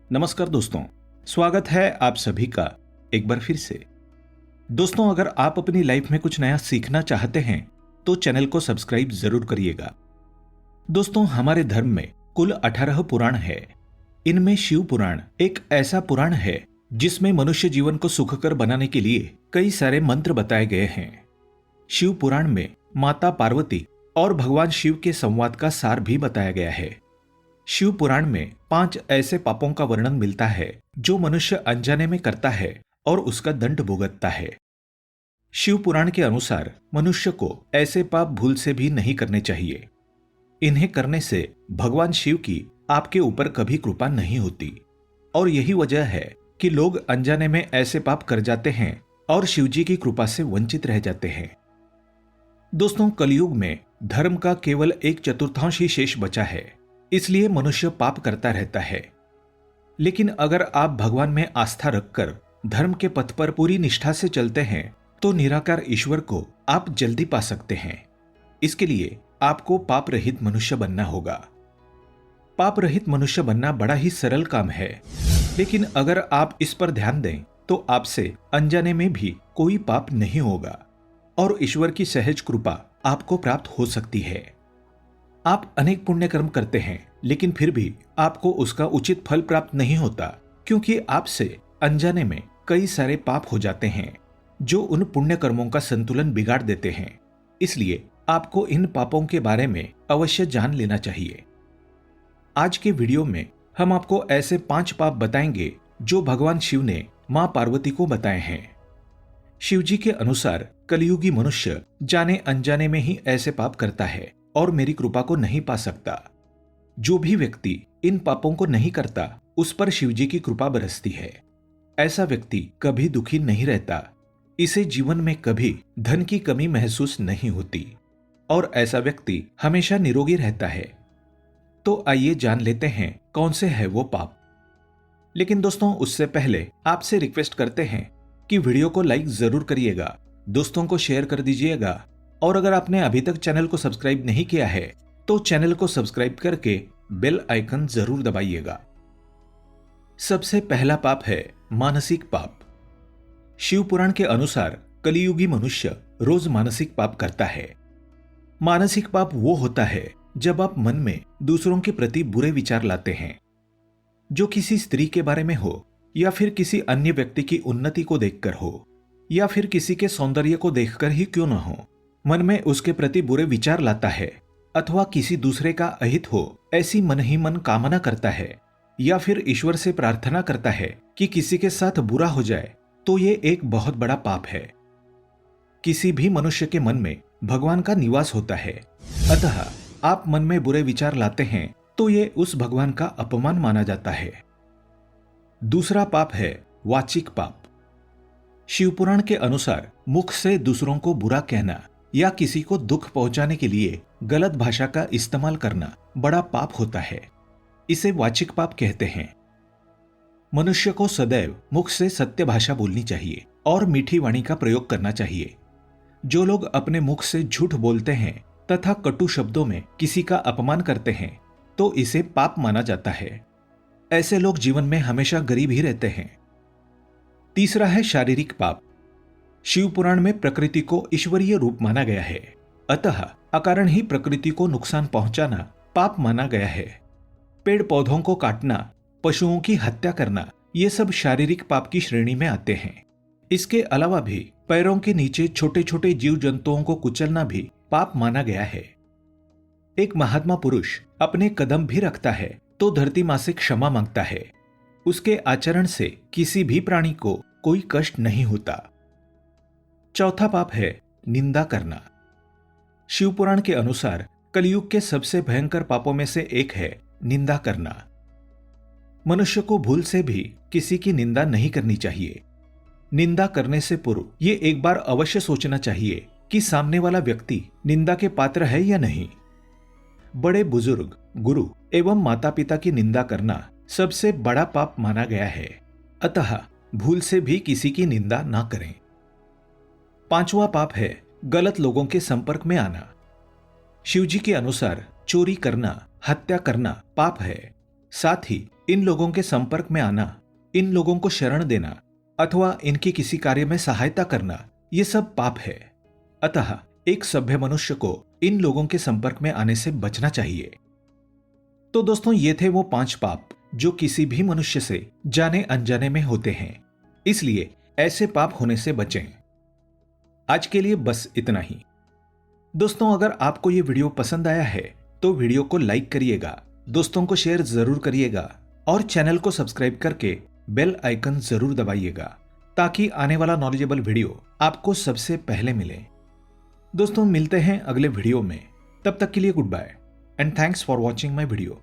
नमस्कार दोस्तों, स्वागत है आप सभी का एक बार फिर से। दोस्तों, अगर आप अपनी लाइफ में कुछ नया सीखना चाहते हैं तो चैनल को सब्सक्राइब जरूर करिएगा। दोस्तों, हमारे धर्म में कुल 18 पुराण है। इनमें शिव पुराण एक ऐसा पुराण है जिसमें मनुष्य जीवन को सुखकर बनाने के लिए कई सारे मंत्र बताए गए हैं। शिव पुराण में माता पार्वती और भगवान शिव के संवाद का सार भी बताया गया है। शिव पुराण में 5 ऐसे पापों का वर्णन मिलता है जो मनुष्य अनजाने में करता है और उसका दंड भुगतता है। शिव पुराण के अनुसार मनुष्य को ऐसे पाप भूल से भी नहीं करने चाहिए। इन्हें करने से भगवान शिव की आपके ऊपर कभी कृपा नहीं होती और यही वजह है कि लोग अनजाने में ऐसे पाप कर जाते हैं और शिव जी की कृपा से वंचित रह जाते हैं। दोस्तों, कलयुग में धर्म का केवल 1/4 ही शेष बचा है, इसलिए मनुष्य पाप करता रहता है। लेकिन अगर आप भगवान में आस्था रखकर धर्म के पथ पर पूरी निष्ठा से चलते हैं तो निराकार ईश्वर को आप जल्दी पा सकते हैं। इसके लिए आपको पाप रहित मनुष्य बनना होगा। पाप रहित मनुष्य बनना बड़ा ही सरल काम है, लेकिन अगर आप इस पर ध्यान दें तो आपसे अनजाने में भी कोई पाप नहीं होगा और ईश्वर की सहज कृपा आपको प्राप्त हो सकती है। आप अनेक पुण्य कर्म करते हैं, लेकिन फिर भी आपको उसका उचित फल प्राप्त नहीं होता, क्योंकि आपसे अनजाने में कई सारे पाप हो जाते हैं जो उन पुण्य कर्मों का संतुलन बिगाड़ देते हैं। इसलिए आपको इन पापों के बारे में अवश्य जान लेना चाहिए। आज के वीडियो में हम आपको ऐसे 5 पाप बताएंगे जो भगवान शिव ने मां पार्वती को बताए हैं। शिव जी के अनुसार कलयुगी मनुष्य जाने अनजाने में ही ऐसे पाप करता है और मेरी कृपा को नहीं पा सकता। जो भी व्यक्ति इन पापों को नहीं करता उस पर शिव जी की कृपा बरसती है। ऐसा व्यक्ति कभी दुखी नहीं रहता, इसे जीवन में कभी धन की कमी महसूस नहीं होती और ऐसा व्यक्ति हमेशा निरोगी रहता है। तो आइए जान लेते हैं कौन से है वो पाप। लेकिन दोस्तों, उससे पहले आपसे रिक्वेस्ट करते हैं कि वीडियो को लाइक जरूर करिएगा, दोस्तों को शेयर कर दीजिएगा और अगर आपने अभी तक चैनल को सब्सक्राइब नहीं किया है तो चैनल को सब्सक्राइब करके बेल आइकन जरूर दबाइएगा। सबसे पहला पाप है मानसिक पाप। शिव पुराण के अनुसार कलियुगी मनुष्य रोज मानसिक पाप करता है। मानसिक पाप वो होता है जब आप मन में दूसरों के प्रति बुरे विचार लाते हैं, जो किसी स्त्री के बारे में हो या फिर किसी अन्य व्यक्ति की उन्नति को देखकर हो या फिर किसी के सौंदर्य को देखकर ही क्यों न हो, मन में उसके प्रति बुरे विचार लाता है अथवा किसी दूसरे का अहित हो ऐसी मन ही मन कामना करता है या फिर ईश्वर से प्रार्थना करता है कि किसी के साथ बुरा हो जाए, तो ये एक बहुत बड़ा पाप है। किसी भी मनुष्य के मन में भगवान का निवास होता है, अतः आप मन में बुरे विचार लाते हैं तो ये उस भगवान का अपमान माना जाता है। दूसरा पाप है वाचिक पाप। शिवपुराण के अनुसार मुख से दूसरों को बुरा कहना या किसी को दुख पहुंचाने के लिए गलत भाषा का इस्तेमाल करना बड़ा पाप होता है। इसे वाचिक पाप कहते हैं। मनुष्य को सदैव मुख से सत्य भाषा बोलनी चाहिए और मीठी वाणी का प्रयोग करना चाहिए। जो लोग अपने मुख से झूठ बोलते हैं तथा कटु शब्दों में किसी का अपमान करते हैं तो इसे पाप माना जाता है। ऐसे लोग जीवन में हमेशा गरीब ही रहते हैं। तीसरा है शारीरिक पाप। शिव पुराण में प्रकृति को ईश्वरीय रूप माना गया है, अतः अकारण ही प्रकृति को नुकसान पहुंचाना पाप माना गया है। पेड़ पौधों को काटना, पशुओं की हत्या करना, ये सब शारीरिक पाप की श्रेणी में आते हैं। इसके अलावा भी पैरों के नीचे छोटे छोटे जीव जंतुओं को कुचलना भी पाप माना गया है। एक महात्मा पुरुष अपने कदम भी रखता है तो धरती मां से क्षमा मांगता है। उसके आचरण से किसी भी प्राणी को कोई कष्ट नहीं होता। चौथा पाप है निंदा करना। शिवपुराण के अनुसार कलयुग के सबसे भयंकर पापों में से एक है निंदा करना। मनुष्य को भूल से भी किसी की निंदा नहीं करनी चाहिए। निंदा करने से पूर्व ये एक बार अवश्य सोचना चाहिए कि सामने वाला व्यक्ति निंदा के पात्र है या नहीं। बड़े बुजुर्ग, गुरु एवं माता पिता की निंदा करना सबसे बड़ा पाप माना गया है, अतः भूल से भी किसी की निंदा ना करें। पांचवा पाप है गलत लोगों के संपर्क में आना। शिवजी के अनुसार चोरी करना, हत्या करना पाप है। साथ ही इन लोगों के संपर्क में आना, इन लोगों को शरण देना अथवा इनकी किसी कार्य में सहायता करना, ये सब पाप है। अतः एक सभ्य मनुष्य को इन लोगों के संपर्क में आने से बचना चाहिए। तो दोस्तों, ये थे वो 5 पाप जो किसी भी मनुष्य से जाने अनजाने में होते हैं, इसलिए ऐसे पाप होने से बचें। आज के लिए बस इतना ही। दोस्तों, अगर आपको ये वीडियो पसंद आया है तो वीडियो को लाइक करिएगा, दोस्तों को शेयर जरूर करिएगा और चैनल को सब्सक्राइब करके बेल आइकन जरूर दबाइएगा ताकि आने वाला नॉलेजेबल वीडियो आपको सबसे पहले मिले। दोस्तों, मिलते हैं अगले वीडियो में। तब तक के लिए goodbye and thanks for watching my video.